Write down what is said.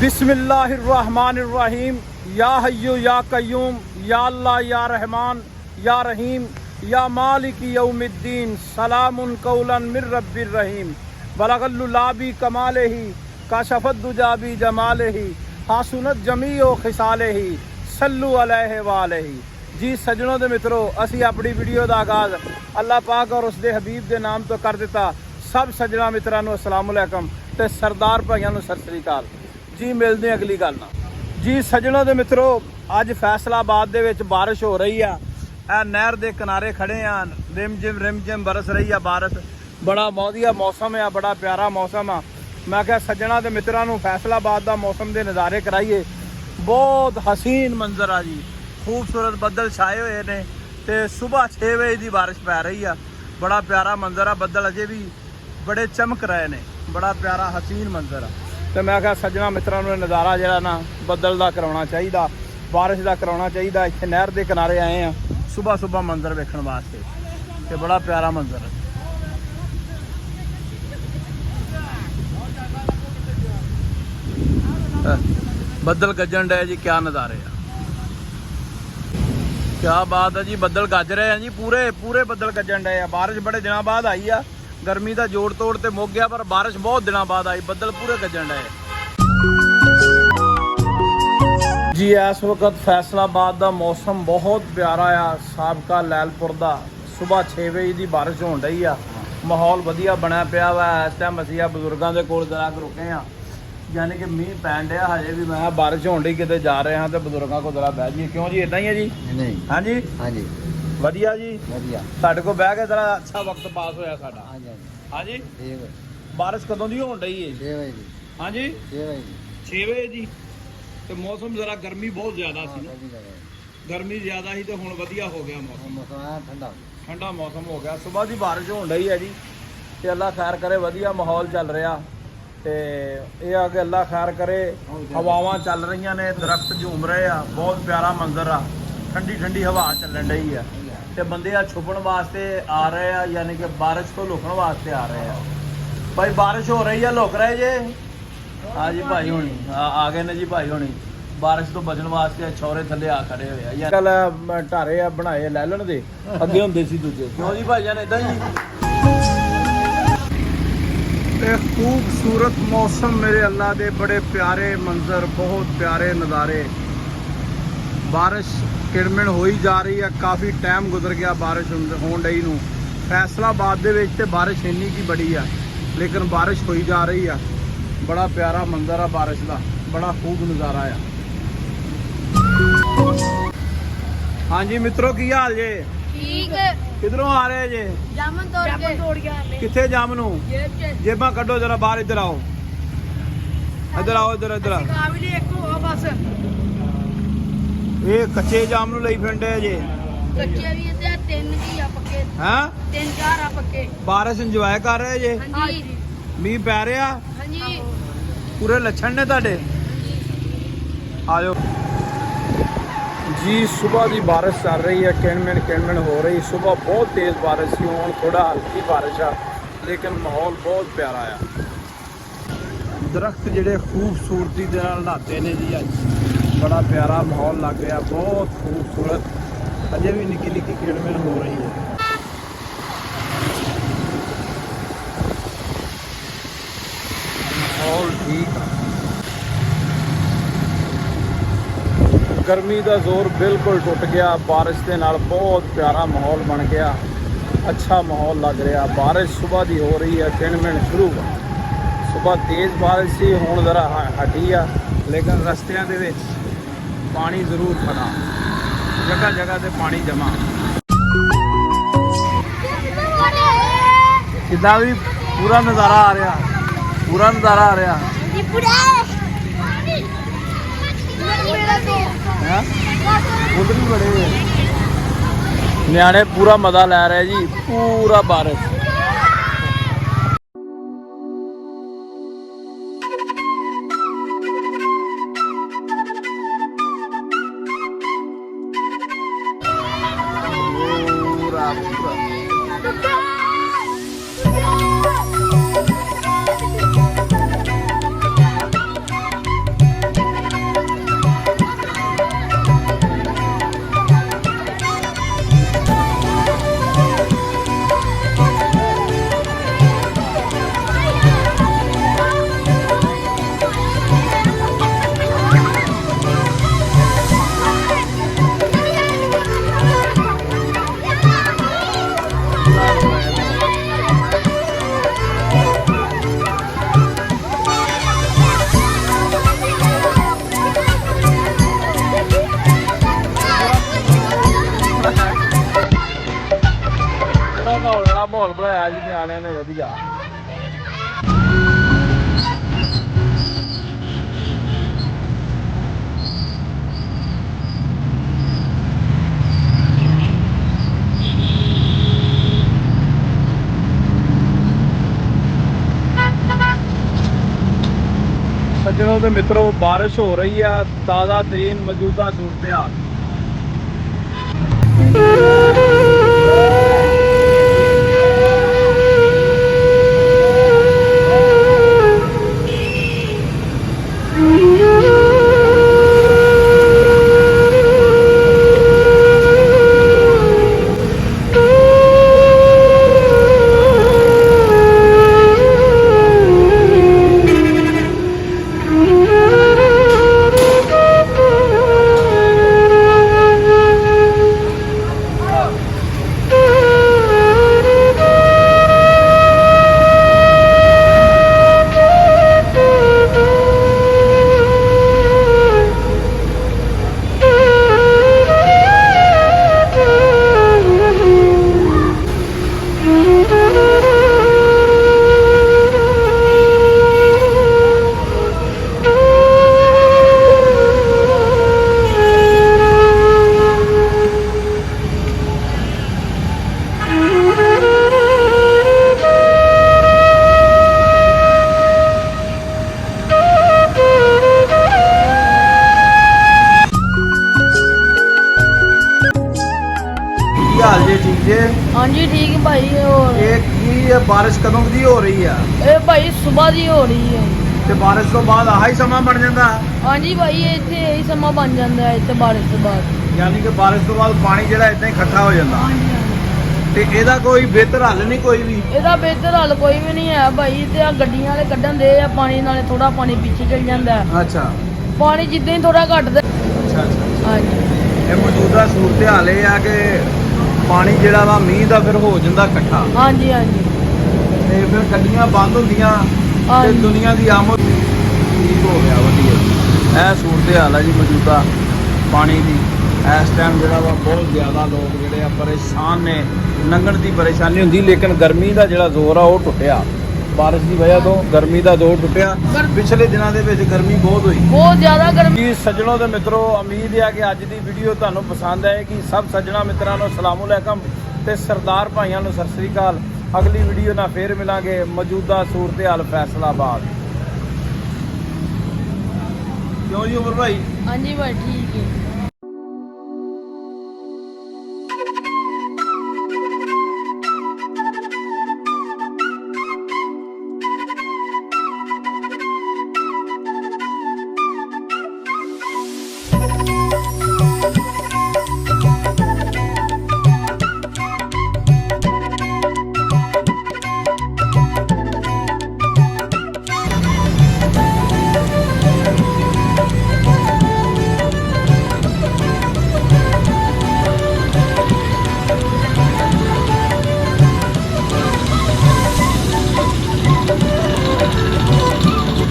बिस्मिल्लाहिर्रहमानिर्रहीम। या हय्यु या कय्यूम या अल्लाह या रहमान या रहीम या मालिक यौमिद्दीन। सलामुन कौलन मिर रब्बिर रहीम। बलगल्लुलाबी कमालेही काशफत दुजाबी जमालेही हासुनत जमीओ खिसालेही सल्लु अलैहि वालेही। जी सजनों दे मित्रों, असी अपनी वीडियो का आगाज़ अल्लाह पाक और उसके हबीब के नाम तो कर दिता। सब सजना मित्रां नूं अस्सलाम वालेकुम ते सरदार भाइयों नूं सत श्री अकाल जी। मिलते हैं अगली गल नाल। जी सजनों दे मित्रों, अज फैसलाबाद दे विच बारिश हो रही है। नहर के किनारे खड़े हैं, रिमझिम बरस रही है बारिश। बड़ा वधिया मौसम है, बड़ा प्यारा मौसम आ। मैं क्या सज्जणा दे मित्रां नूं फैसलाबाद का मौसम के नज़ारे कराइए। बहुत हसीन मंजर आ जी, खूबसूरत बदल छाए हुए ने ते सुबह 6 बजे की बारिश पै रही है। बड़ा प्यारा मंजर आ, बदल अजे भी बड़े चमक रहे ने, बड़ा प्यारा हसीन मंजर आ। तो मैं क्या सज्जणा मित्रां नूं नज़ारा जिहड़ा ना बदल का कराउणा चाहिए, बारिश का कराउणा चाहिए। इत्थे नहर के किनारे आए हैं सुबह सुबह मंजर वेखण वास्ते, ते बड़ा प्यारा मंजर है। बदल गजन डे जी, क्या नज़ारे आ, क्या बात है जी। बदल गज रहे हैं जी, पूरे बदल गजन डे। बारिश बड़े दिनों बाद आई आ। गर्मी का जोड़ तोड़ तो मुक गया, पर बारिश बहुत दिनों बाद आई। बदल पूरे गजन डे जी। इस वक्त फैसलाबाद का मौसम बहुत प्यारा आ। साबका लैलपुर का सुबह 6 बजे की बारिश हो रही आ। माहौल वधिया बनया पिया वा। इस टाइम असीं बजुर्गों के कोल जरा रुके हैं, यानी कि मीह पैन दिया हजे भी। मैं बारिश होने डी किते जा रहे हैं तो बजुर्गों को जरा बह जाइए। क्यों जी, इदा ही है जी? नहीं हाँ जी, हाँ जी, वधिया जी, वधिया। साडे को बह के जरा अच्छा वक्त पास होया साडा। हाँ जी, हाँ जी। बारिश कदों दी होण रही है? 6 बजे। हाँ जी, 6 बजे जी। तो मौसम जरा गर्मी बहुत ज़्यादा सी ना, गर्मी ज़्यादा ही तो हुण वधिया हो गया मौसम, ठंडा मौसम हो गया। सुबह की बारिश होण रही है जी, ते अल्लाह खैर करे, वधिया माहौल चल रहा। तो यह आ कि अल्लाह खैर करे, हवावां चल रही ने, दरख्त झूम रहे आ, बहुत प्यारा मंजर आ। ठंडी ठंडी हवा चलन रही है, तो बंदे आ छुपण वास्ते आ रहे हैं, यानी कि बारिश तो लुकण वास्ते आ रहे हैं। भाई बारिश हो रही है, लुक रहे जे? हाँ जी भाई होनी आ गए ने जी। भाई होनी बारिश तो बचन वास्ते छौरे थले आ खड़े हुए। कल ढारे बनाए लैलन दे, अगे होंदे सी दूजे। क्यों जी भाई जान इदा ही? खूबसूरत मौसम मेरे अल्लाह दे, बड़े प्यारे मंजर, बहुत प्यारे नज़ारे। बारिश किड़मिण हो ही जा रही है, काफ़ी टाइम गुजर गया बारिश होने डई नूं। फैसलाबाद दे विच ते बारिश इन्नी की बड़ी है, लेकिन बारिश हो ही जा रही है। बड़ा प्यारा मंजर है बारिश का, बड़ा खूब नज़ारा है। हाँ जी मित्रों, की हाल जे? ठीक। किधरों आ रहे जे? जामुन तोड़ के। किथे जामुन? जेबा कड्डो जरा बाहर, इधर आओ, इधर आओ, इधर इधर। ये कच्चे जामुन लई फिरदे जे? कच्चे भी ते 3 की आ पक्के। हां 3-4 आ पक्के। बारिश इंजॉय कर रहे जे? हां जी। मीह पै रहा? हां जी। पूरे लक्षण ने तुहाडे? आजो जी। सुबह की बारिश चल रही है, किणमिण हो रही। सुबह बहुत तेज़ बारिश थी, हुण थोड़ा हल्की बारिश आ, लेकिन माहौल बहुत प्यारा आ। दरख्त जिहड़े खूबसूरती दे नाल नहाते ने जी अज। बड़ा प्यारा माहौल लग गया, बहुत खूबसूरत। अजे भी निक्की निक्की किणमिण हो रही है। माहौल ठीक है। गर्मी का जोर बिल्कुल टुट गया, बारिश के नाल बहुत प्यारा माहौल बन गया, अच्छा माहौल लग रहा। बारिश सुबह की हो रही है, किणमिण शुरू। सुबह तेज़ बारिश सी, हुण जरा हटी आ, लेकिन रस्तियां दे विच पानी जरूर खड़ा, जगह जगह से पानी जमा। कितना भी पूरा नज़ारा आ रहा, पूरा नज़ारा आ रहा। उधर भी बड़े न्याणे पूरा मजा लै रहे जी, पूरा बारिश। ਬਣਾਇਆ ਜੀ ਨਿਆਣਿਆਂ ਨੇ ਵਧੀਆ। सज्जनों के मित्रों, बारिश हो रही है, ताज़ा तरीन मौजूदा सूरत हाल। हाल जी ठीक है? हाँ जी ठीक है भाई। और ये बारिश कदों की हो रही है? ਇਹ ਭਾਈ ਸਵੇਰ ਦੀ ਹੋ ਰਹੀ ਹੈ ਤੇ ਬਾਰਿਸ਼ ਤੋਂ ਬਾਅਦ ਆਹੀ ਸਮਾਂ ਬਣ ਜਾਂਦਾ? हाँ जी भाई ਇੱਥੇ ਇਹੀ ਸਮਾਂ ਬਣ ਜਾਂਦਾ ਹੈ ਇੱਥੇ ਬਾਰਿਸ਼ ਤੋਂ ਬਾਅਦ। ਯਾਨੀ ਕਿ ਬਾਰਿਸ਼ ਤੋਂ ਬਾਅਦ ਪਾਣੀ ਜਿਹੜਾ ਇਦਾਂ ਹੀ ਇਕੱਠਾ ਹੋ ਜਾਂਦਾ। ਤੇ ਇਹਦਾ ਕੋਈ ਬਿਹਤਰ ਹੱਲ ਨਹੀਂ ਕੋਈ ਵੀ? ਇਹਦਾ ਬਿਹਤਰ ਹੱਲ ਕੋਈ ਵੀ ਨਹੀਂ ਹੈ ਭਾਈ। ਤੇ ਆ ਗੱਡੀਆਂ ਵਾਲੇ ਕੱਢਣ ਦੇ ਆ ਪਾਣੀ, ਨਾਲੇ ਥੋੜਾ ਪਾਣੀ ਪਿੱਛੇ ਚਲ ਜਾਂਦਾ ਹੈ। ਅੱਛਾ ਪਾਣੀ ਜਿੱਦਾਂ ਹੀ ਥੋੜਾ ਘਟਦਾ। ਅੱਛਾ ਅੱਛਾ। हाँ जी ਇਹ ਮੌਜੂਦਾ ਸੂਰਤ ਹਾਲ ਇਹ ਆ ਕਿ ਪਾਣੀ ਜਿਹੜਾ ਵਾ ਮੀਂਹ ਦਾ ਫਿਰ ਹੋ ਜਾਂਦਾ ਇਕੱਠਾ, हाँ जी हाँ जी ਤੇ ਫਿਰ ਗੱਡੀਆਂ ਬੰਦ ਹੁੰਦੀਆਂ ਤੇ ਹਾਂਜੀ। ਦੁਨੀਆ ਦੀ ਆਮਦ ਠੀਕ ਹੋ ਗਿਆ ਵਧੀਆ। ਇਹ ਸੂਰਤ ਹਾਲ ਹੈ ਜੀ ਮੌਜੂਦਾ ਪਾਣੀ ਦੀ। ਇਸ ਟਾਈਮ ਜਿਹੜਾ ਵਾ ਬਹੁਤ ਜ਼ਿਆਦਾ ਲੋਕ ਜਿਹੜੇ ਆ ਪਰੇਸ਼ਾਨ ਨੇ, ਲੰਘਣ ਦੀ ਪਰੇਸ਼ਾਨੀ ਹੁੰਦੀ, ਲੇਕਿਨ ਗਰਮੀ ਦਾ ਜਿਹੜਾ ਜ਼ੋਰ ਆ ਉਹ ਟੁੱਟਿਆ। ਬਾਰਿਸ਼ ਦੀ ਵਜ੍ਹਾ ਤੋਂ ਗਰਮੀ ਦਾ ਜ਼ੋਰ ਟੁੱਟਿਆ। ਪਿਛਲੇ ਦਿਨਾਂ ਦੇ ਵਿੱਚ ਗਰਮੀ ਬਹੁਤ ਹੋਈ, बहुत ज्यादा गर्मी। ਜੀ ਸੱਜਣੋ ਤੇ ਮਿੱਤਰੋ, ਉਮੀਦ ਹੈ ਕਿ ਅੱਜ ਦੀ ਵੀਡੀਓ ਤੁਹਾਨੂੰ ਪਸੰਦ ਆਏਗੀ। ਸਭ ਸੱਜਣਾ ਮਿੱਤਰਾਂ ਨੂੰ ਅਸਲਾਮੁ ਅਲੈਕਮ ਤੇ ਸਰਦਾਰ ਭਾਈਆਂ ਨੂੰ ਸਤਿ ਸ੍ਰੀ ਅਕਾਲ। ਅਗਲੀ ਵੀਡੀਓ ਨਾਲ ਫੇਰ ਮਿਲਾਂਗੇ। ਮੌਜੂਦਾ ਸੂਰਤ ਹਾਲ ਫੈਸਲਾਬਾਦ। ਕਿਉਂ ਜੀ ਉਮਰ ਭਾਈ? हाँ जी भाई ठीक है।